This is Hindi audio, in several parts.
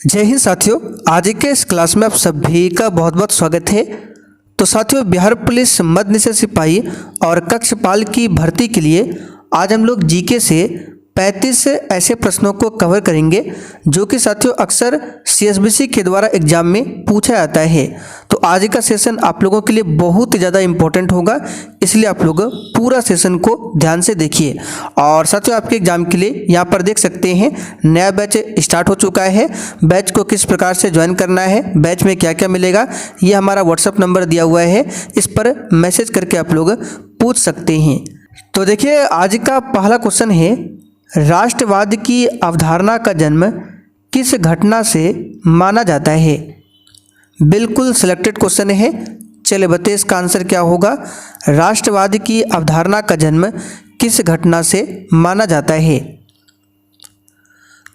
जय हिंद साथियों, आज के इस क्लास में आप सभी का बहुत बहुत स्वागत है। तो साथियों, बिहार पुलिस मध्य निषेध सिपाही और कक्षपाल की भर्ती के लिए आज हम लोग जीके से 35 ऐसे प्रश्नों को कवर करेंगे जो कि साथियों अक्सर सीएसबीसी के द्वारा एग्जाम में पूछा जाता है। तो आज का सेशन आप लोगों के लिए बहुत ज़्यादा इम्पोर्टेंट होगा, इसलिए आप लोग पूरा सेशन को ध्यान से देखिए। और साथियों, आपके एग्जाम के लिए यहाँ पर देख सकते हैं नया बैच स्टार्ट हो चुका है। बैच को किस प्रकार से ज्वाइन करना है, बैच में क्या क्या मिलेगा, ये हमारा व्हाट्सअप नंबर दिया हुआ है, इस पर मैसेज करके आप लोग पूछ सकते हैं। तो देखिए, आज का पहला क्वेश्चन है, राष्ट्रवाद की अवधारणा का जन्म किस घटना से माना जाता है? बिल्कुल सिलेक्टेड क्वेश्चन है। चलिए बताइए इसका आंसर क्या होगा। राष्ट्रवाद की अवधारणा का जन्म किस घटना से माना जाता है?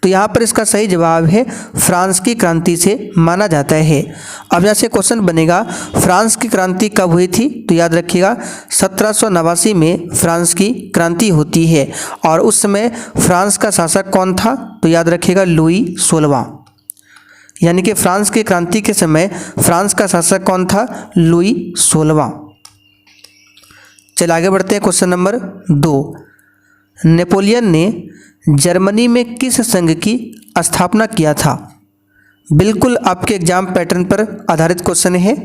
तो यहाँ पर इसका सही जवाब है फ्रांस की क्रांति से माना जाता है। अब यहाँ से क्वेश्चन बनेगा, फ्रांस की क्रांति कब हुई थी? तो याद रखिएगा 1789 में फ्रांस की क्रांति होती है। और उस समय फ्रांस का शासक कौन था? तो याद रखिएगा लुई 16वां। यानी कि फ्रांस की क्रांति के समय फ्रांस का शासक कौन था? लुई 16वां। चलिए आगे बढ़ते हैं। क्वेश्चन नंबर 2, नेपोलियन ने जर्मनी में किस संघ की स्थापना किया था? बिल्कुल आपके एग्जाम पैटर्न पर आधारित क्वेश्चन है।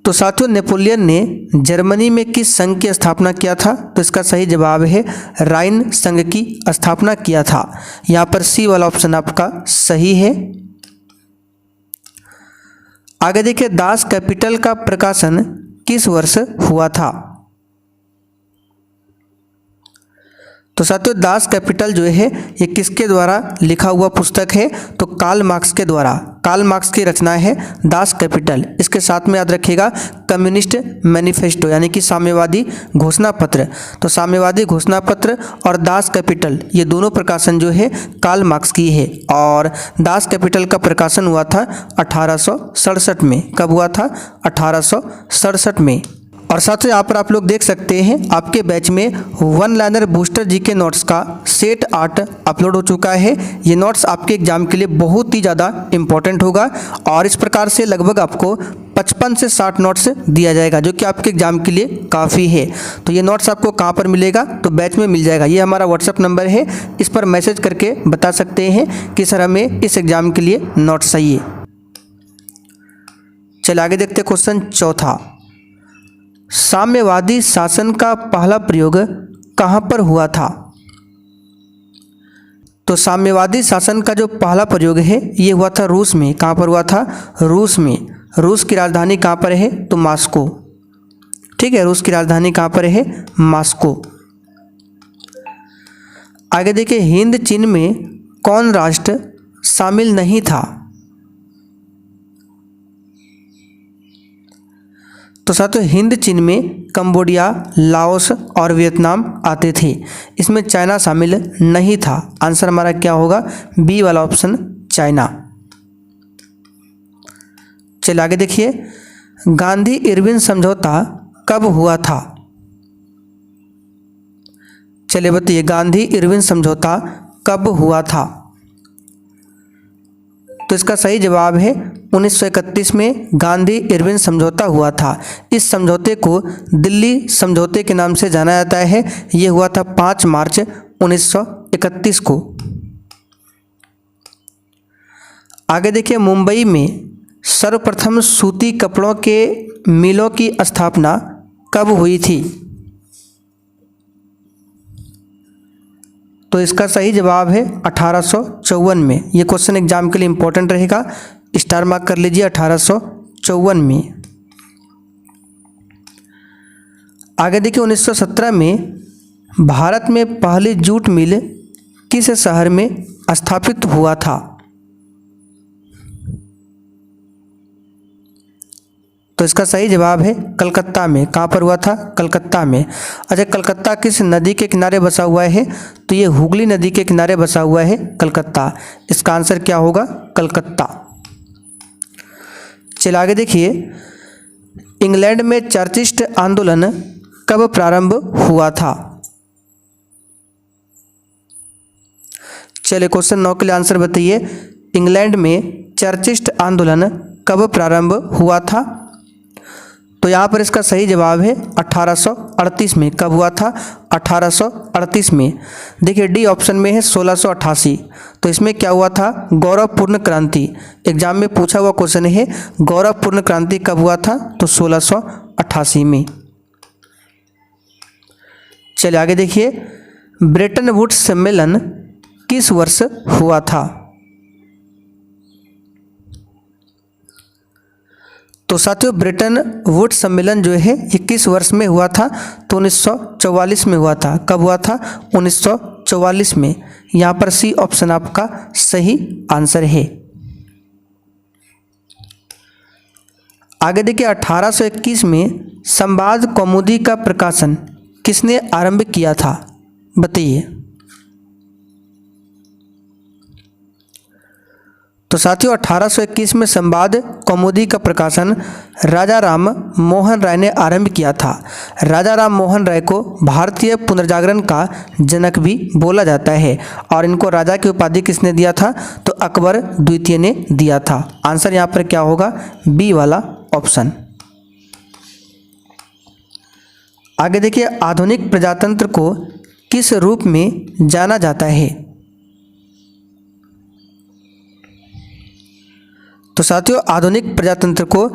तो साथियों, नेपोलियन ने जर्मनी में किस संघ की स्थापना किया था? तो इसका सही जवाब है राइन संघ की स्थापना किया था। यहाँ पर सी वाला ऑप्शन आपका सही है। आगे देखिए, दास कैपिटल का प्रकाशन किस वर्ष हुआ था? तो साथियों, दास कैपिटल जो है ये किसके द्वारा लिखा हुआ पुस्तक है? तो कार्ल मार्क्स के द्वारा। कार्ल मार्क्स की रचना है दास कैपिटल। इसके साथ में याद रखिएगा कम्युनिस्ट मैनिफेस्टो यानी कि साम्यवादी घोषणा पत्र। तो साम्यवादी घोषणा पत्र और दास कैपिटल ये दोनों प्रकाशन जो है कार्ल मार्क्स की है। और दास कैपिटल का प्रकाशन हुआ था 1867 में। कब हुआ था? 1867 में। और साथ ही यहाँ पर आप लोग देख सकते हैं आपके बैच में one liner booster GK notes का सेट 8 अपलोड हो चुका है। ये नोट्स आपके एग्जाम के लिए बहुत ही ज़्यादा इम्पोर्टेंट होगा। और इस प्रकार से लगभग आपको 55 से 60 नोट्स दिया जाएगा जो कि आपके एग्जाम के लिए काफ़ी है। तो ये नोट्स आपको कहाँ पर मिलेगा? तो बैच में मिल जाएगा। ये हमारा व्हाट्सअप नंबर है, इस पर मैसेज करके बता सकते हैं कि सर हमें इस एग्ज़ाम के लिए नोट्स चाहिए। चलिए आगे देखते हैं। क्वेश्चन चौथा, साम्यवादी शासन का पहला प्रयोग कहाँ पर हुआ था? तो साम्यवादी शासन का जो पहला प्रयोग है ये हुआ था रूस में। कहाँ पर हुआ था? रूस में। रूस की राजधानी कहाँ पर है? तो मॉस्को। ठीक है, रूस की राजधानी कहाँ पर है? मॉस्को। आगे देखिए, हिंद चीन में कौन राष्ट्र शामिल नहीं था? तो साथियों, हिंद चीन में कंबोडिया, लाओस और वियतनाम आते थे। इसमें चाइना शामिल नहीं था। आंसर हमारा क्या होगा? बी वाला ऑप्शन चाइना। चलिए आगे देखिए, गांधी इरविन समझौता कब हुआ था? चलिए बताइए, गांधी इरविन समझौता कब हुआ था? तो इसका सही जवाब है 1931 में गांधी इरविन समझौता हुआ था। इस समझौते को दिल्ली समझौते के नाम से जाना जाता है। ये हुआ था 5 मार्च 1931 को। आगे देखिए, मुंबई में सर्वप्रथम सूती कपड़ों के मिलों की स्थापना कब हुई थी? तो इसका सही जवाब है 1854 में। ये क्वेश्चन एग्जाम के लिए इंपॉर्टेंट रहेगा, स्टार मार्क कर लीजिए 1854 में। आगे देखिए, 1917 में भारत में पहली जूट मिल किस शहर में स्थापित हुआ था? तो इसका सही जवाब है कलकत्ता में। कहाँ पर हुआ था? कलकत्ता में। अच्छा, कलकत्ता किस नदी के किनारे बसा हुआ है? तो ये हुगली नदी के किनारे बसा हुआ है कलकत्ता। इसका आंसर क्या होगा? कलकत्ता। चलिए आगे देखिए, इंग्लैंड में चर्चिस्ट आंदोलन कब प्रारंभ हुआ था? चलिए क्वेश्चन 9 के लिए आंसर बताइए। इंग्लैंड में चर्चिस्ट आंदोलन कब प्रारंभ हुआ था? तो यहाँ पर इसका सही जवाब है 1838 में। कब हुआ था? 1838 में। देखिए डी ऑप्शन में है 1688। तो इसमें क्या हुआ था? गौरवपूर्ण क्रांति। एग्जाम में पूछा हुआ क्वेश्चन है, गौरवपूर्ण क्रांति कब हुआ था? तो 1688 में। चलिए आगे देखिए, ब्रेटन वुड्स सम्मेलन किस वर्ष हुआ था? तो साथियों ब्रेटन वुड्स सम्मेलन जो है ये किस वर्ष में हुआ था? तो 1944 में हुआ था। कब हुआ था? 1944 में। यहाँ पर सी ऑप्शन आपका सही आंसर है। आगे देखिए, 1821 में संवाद कौमुदी का प्रकाशन किसने आरंभ किया था? बताइए। तो साथियों 1821 में संवाद कौमुदी का प्रकाशन राजा राम मोहन राय ने आरंभ किया था। राजा राम मोहन राय को भारतीय पुनर्जागरण का जनक भी बोला जाता है और इनको राजा की उपाधि किसने दिया था? तो अकबर द्वितीय ने दिया था। आंसर यहाँ पर क्या होगा? बी वाला ऑप्शन। आगे देखिए, आधुनिक प्रजातंत्र को किस रूप में जाना जाता है? तो साथियों आधुनिक प्रजातंत्र को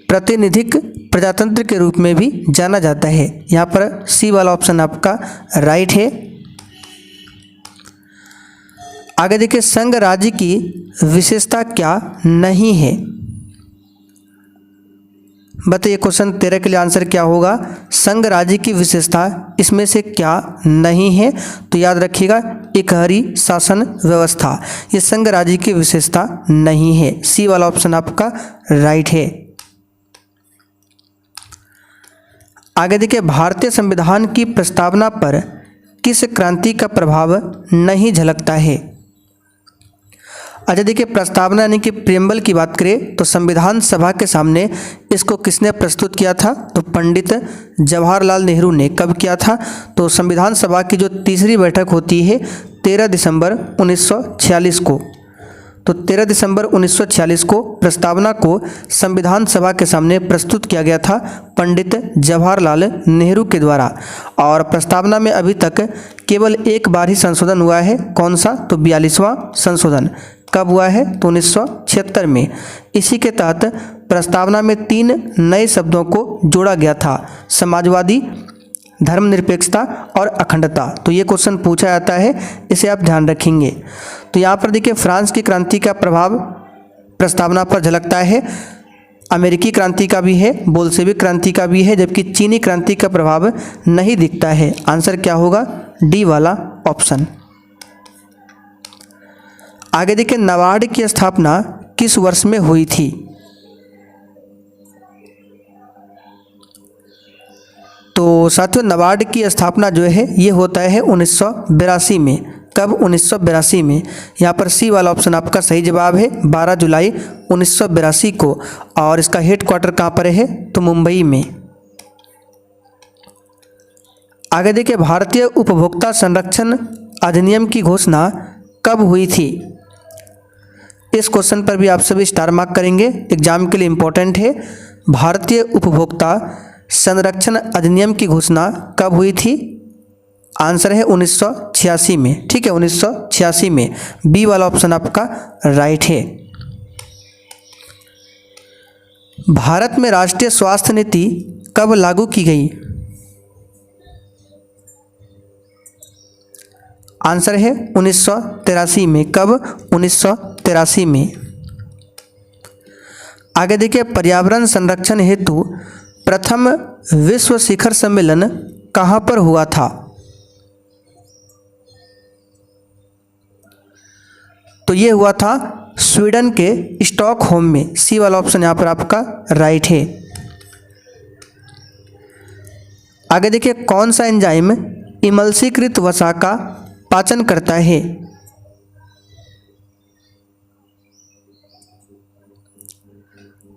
प्रातिनिधिक प्रजातंत्र के रूप में भी जाना जाता है। यहाँ पर सी वाला ऑप्शन आपका राइट है। आगे देखिए, संघ राज्य की विशेषता क्या नहीं है? बताइए क्वेश्चन 13 के लिए आंसर क्या होगा? संघ राज्य की विशेषता इसमें से क्या नहीं है? तो याद रखिएगा, एकहरी शासन व्यवस्था, ये संघ राज्य की विशेषता नहीं है। सी वाला ऑप्शन आपका राइट है। आगे देखिए, भारतीय संविधान की प्रस्तावना पर किस क्रांति का प्रभाव नहीं झलकता है? अच्छा देखिए, प्रस्तावना यानी कि प्रियम्बल की बात करें तो संविधान सभा के सामने इसको किसने प्रस्तुत किया था? तो पंडित जवाहरलाल नेहरू ने। कब किया था? तो संविधान सभा की जो तीसरी बैठक होती है 13 दिसंबर 1946 को। तो 13 दिसंबर 1946 को प्रस्तावना को संविधान सभा के सामने प्रस्तुत किया गया था पंडित जवाहरलाल नेहरू के द्वारा। और प्रस्तावना में अभी तक केवल एक बार ही संशोधन हुआ है। कौन सा? तो 42वां संशोधन। कब हुआ है? तो 1976 में। इसी के तहत प्रस्तावना में 3 नए शब्दों को जोड़ा गया था, समाजवादी, धर्मनिरपेक्षता और अखंडता। तो ये क्वेश्चन पूछा जाता है, इसे आप ध्यान रखेंगे। तो यहाँ पर देखिए, फ्रांस की क्रांति का प्रभाव प्रस्तावना पर झलकता है, अमेरिकी क्रांति का भी है, बोल्शेविक क्रांति का भी है, जबकि चीनी क्रांति का प्रभाव नहीं दिखता है। आंसर क्या होगा? डी वाला ऑप्शन। आगे देखिए, नाबार्ड की स्थापना किस वर्ष में हुई थी? तो साथियों नाबार्ड की स्थापना जो है ये होता है 1982 में। कब? 1982 में। यहाँ पर सी वाला ऑप्शन आपका सही जवाब है, 12 जुलाई 1982 को। और इसका हेडक्वार्टर कहाँ पर है? तो मुंबई में। आगे देखिए, भारतीय उपभोक्ता संरक्षण अधिनियम की घोषणा कब हुई थी? इस क्वेश्चन पर भी आप सभी स्टार मार्क करेंगे, एग्जाम के लिए इम्पोर्टेंट है। भारतीय उपभोक्ता संरक्षण अधिनियम की घोषणा कब हुई थी? आंसर है 1986 में। ठीक है, 1986 में। बी वाला ऑप्शन आपका राइट है। भारत में राष्ट्रीय स्वास्थ्य नीति कब लागू की गई? आंसर है 1983 में। कब? 1983 में। आगे देखिए, पर्यावरण संरक्षण हेतु प्रथम विश्व शिखर सम्मेलन कहाँ पर हुआ था? तो ये हुआ था स्वीडन के स्टॉकहोम में। सी वाला ऑप्शन यहाँ पर आपका राइट है। आगे देखिए, कौन सा एंजाइम इमल्सीकृत वसा का पाचन करता है?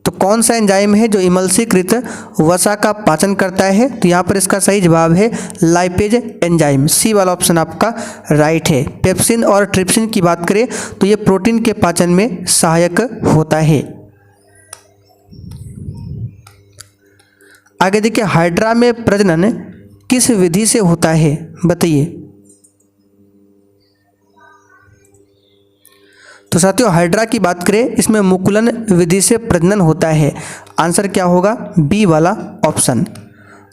तो तो कौन सा एंजाइम है जो इमल्सीकृत वसा का पाचन करता है? तो यहाँ पर इसका सही जवाब है लाइपेज एंजाइम। सी वाला ऑप्शन आपका राइट है। पेप्सिन और ट्रिप्सिन की बात करें तो ये प्रोटीन के पाचन में सहायक होता है। आगे देखिए, हाइड्रा में प्रजनन किस विधि से होता है? बताइए। तो साथियों, हाइड्रा की बात करें, इसमें मुकुलन विधि से प्रजनन होता है। आंसर क्या होगा? बी वाला ऑप्शन।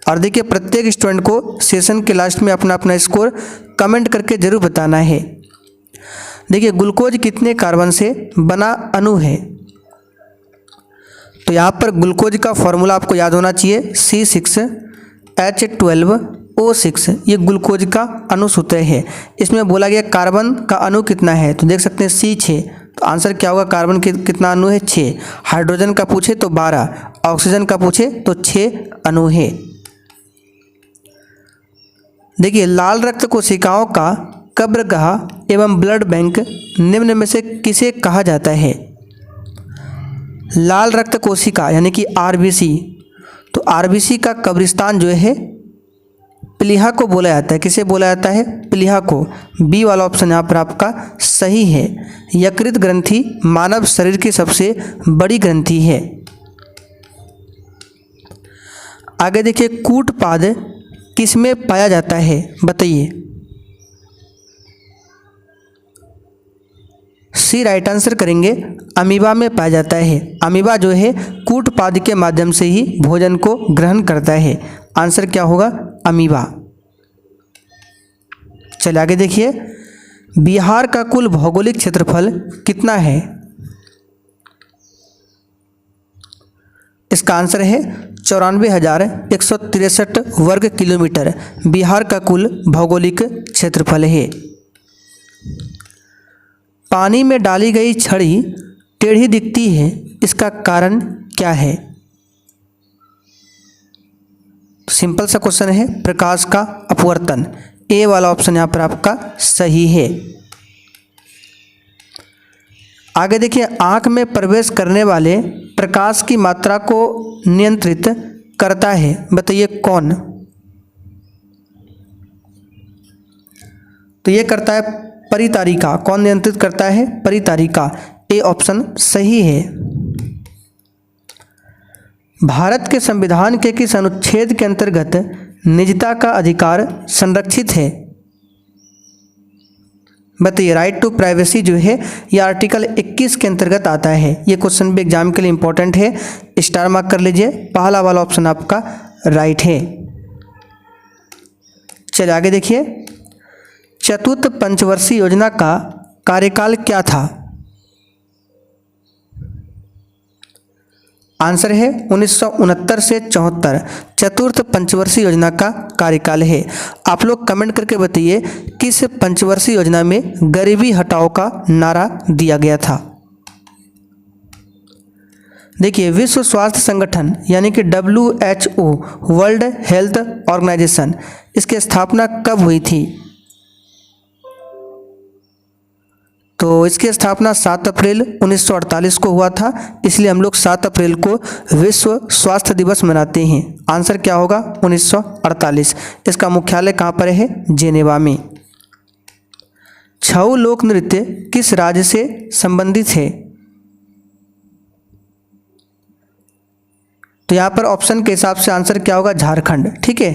और देखिए, प्रत्येक स्टूडेंट को सेशन के लास्ट में अपना अपना स्कोर कमेंट करके जरूर बताना है। देखिए, ग्लूकोज कितने कार्बन से बना अणु है? तो यहाँ पर ग्लूकोज का फॉर्मूला आपको याद होना चाहिए, C6H12O6। ये ग्लूकोज का अणु सूत्र है। इसमें बोला गया कार्बन का अणु कितना है, तो देख सकते हैं C6। तो आंसर क्या होगा? कार्बन कितना अणु है? 6। हाइड्रोजन का पूछे तो 12, ऑक्सीजन का पूछे तो 6 अणु है। देखिए, लाल रक्त कोशिकाओं का कब्रगाह एवं ब्लड बैंक निम्न में से किसे कहा जाता है? लाल रक्त कोशिका यानी कि आरबीसी। तो आरबीसी का कब्रिस्तान जो है प्लीहा को बोला जाता है। किसे बोला जाता है? प्लीहा को। बी वाला ऑप्शन यहाँ पर आपका सही है। यकृत ग्रंथि मानव शरीर की सबसे बड़ी ग्रंथि है। आगे देखिए, कूटपाद किसमें पाया जाता है? बताइए। सी राइट आंसर करेंगे, अमीबा में पाया जाता है। अमीबा जो है कूटपाद के माध्यम से ही भोजन को ग्रहण करता है। आंसर क्या होगा? अमीबा। चलिए आगे देखिए, बिहार का कुल भौगोलिक क्षेत्रफल कितना है? इसका आंसर है 94,163 वर्ग किलोमीटर बिहार का कुल भौगोलिक क्षेत्रफल है। पानी में डाली गई छड़ी टेढ़ी दिखती है, इसका कारण क्या है? सिंपल सा क्वेश्चन है, प्रकाश का अपवर्तन। ए वाला ऑप्शन यहाँ पर आपका सही है। आगे देखिए, आंख में प्रवेश करने वाले प्रकाश की मात्रा को नियंत्रित करता है। बताइए कौन? तो ये करता है परितारिका। कौन नियंत्रित करता है? परितारिका। ए ऑप्शन सही है। भारत के संविधान के किस अनुच्छेद के अंतर्गत निजता का अधिकार संरक्षित है? बताइए। राइट टू प्राइवेसी जो है ये आर्टिकल 21 के अंतर्गत आता है। ये क्वेश्चन भी एग्जाम के लिए इंपॉर्टेंट है, स्टार मार्क कर लीजिए। पहला वाला ऑप्शन आपका राइट है। चलिए आगे देखिए, चतुर्थ पंचवर्षीय योजना का कार्यकाल क्या था? आंसर है 1969 से 74 चतुर्थ पंचवर्षीय योजना का कार्यकाल है। आप लोग कमेंट करके बताइए किस पंचवर्षीय योजना में गरीबी हटाओ का नारा दिया गया था। देखिए, विश्व स्वास्थ्य संगठन यानी कि WHO वर्ल्ड हेल्थ ऑर्गेनाइजेशन, इसकी स्थापना कब हुई थी? तो इसकी स्थापना 7 अप्रैल 1948 को हुआ था, इसलिए हम लोग 7 अप्रैल को विश्व स्वास्थ्य दिवस मनाते हैं। आंसर क्या होगा? 1948। इसका मुख्यालय कहाँ पर है? जेनेवा में। छऊ लोक नृत्य किस राज्य से संबंधित है? तो यहाँ पर ऑप्शन के हिसाब से आंसर क्या होगा? झारखंड। ठीक है।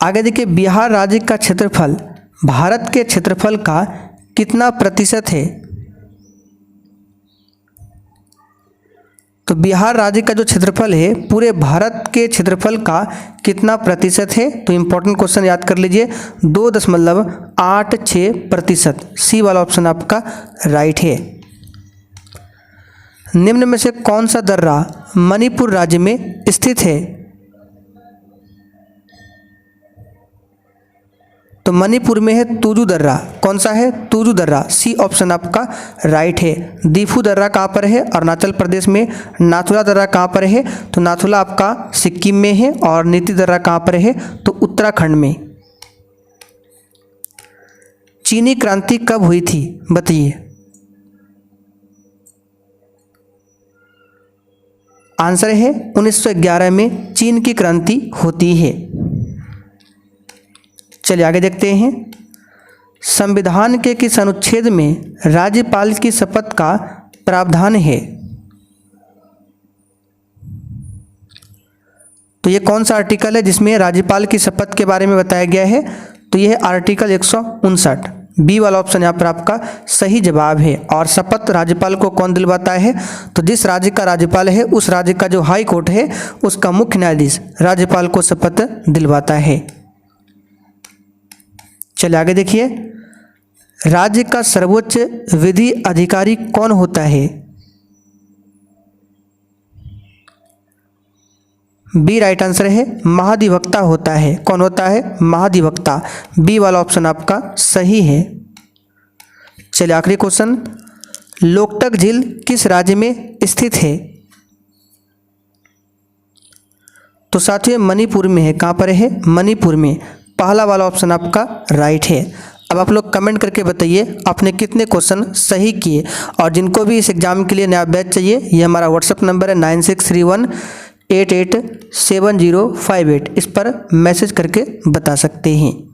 आगे देखिए, बिहार राज्य का क्षेत्रफल भारत के क्षेत्रफल का कितना प्रतिशत है? तो बिहार राज्य का जो क्षेत्रफल है पूरे भारत के क्षेत्रफल का कितना प्रतिशत है? तो इंपॉर्टेंट क्वेश्चन याद कर लीजिए, 2.86%। सी वाला ऑप्शन आपका राइट है। निम्न में से कौन सा दर्रा मणिपुर राज्य में स्थित है? तो मणिपुर में है तुजू दर्रा। कौन सा है? तुजू दर्रा। सी ऑप्शन आपका राइट है। दीफू दर्रा कहाँ पर है? अरुणाचल प्रदेश में। नाथुला दर्रा कहाँ पर है? तो नाथुला आपका सिक्किम में है। और नीति दर्रा कहाँ पर है? तो उत्तराखंड में। चीनी क्रांति कब हुई थी? बताइए। आंसर है 1911 में चीन की क्रांति होती है। चलिए आगे देखते हैं। संविधान के किस अनुच्छेद में राज्यपाल की शपथ का प्रावधान है? तो ये कौन सा आर्टिकल है जिसमें राज्यपाल की शपथ के बारे में बताया गया है? तो यह है आर्टिकल 159। बी वाला ऑप्शन यहाँ पर आपका सही जवाब है। और शपथ राज्यपाल को कौन दिलवाता है? तो जिस राज्य का राज्यपाल है उस राज्य का जो हाई कोर्ट है उसका मुख्य न्यायाधीश राज्यपाल को शपथ दिलवाता है। चलिए आगे देखिए। राज्य का सर्वोच्च विधि अधिकारी कौन होता है? बी राइट आंसर है, महाधिवक्ता होता है। कौन होता है? महाधिवक्ता। बी वाला ऑप्शन आपका सही है। चलिए आखिरी क्वेश्चन। लोकटक झील किस राज्य में स्थित है? तो साथियों मणिपुर में है। कहाँ पर है? मणिपुर में। पहला वाला ऑप्शन आपका राइट है। अब आप लोग कमेंट करके बताइए आपने कितने क्वेश्चन सही किए। और जिनको भी इस एग्जाम के लिए नया बैच चाहिए, ये हमारा व्हाट्सअप नंबर है 9631887058। इस पर मैसेज करके बता सकते हैं।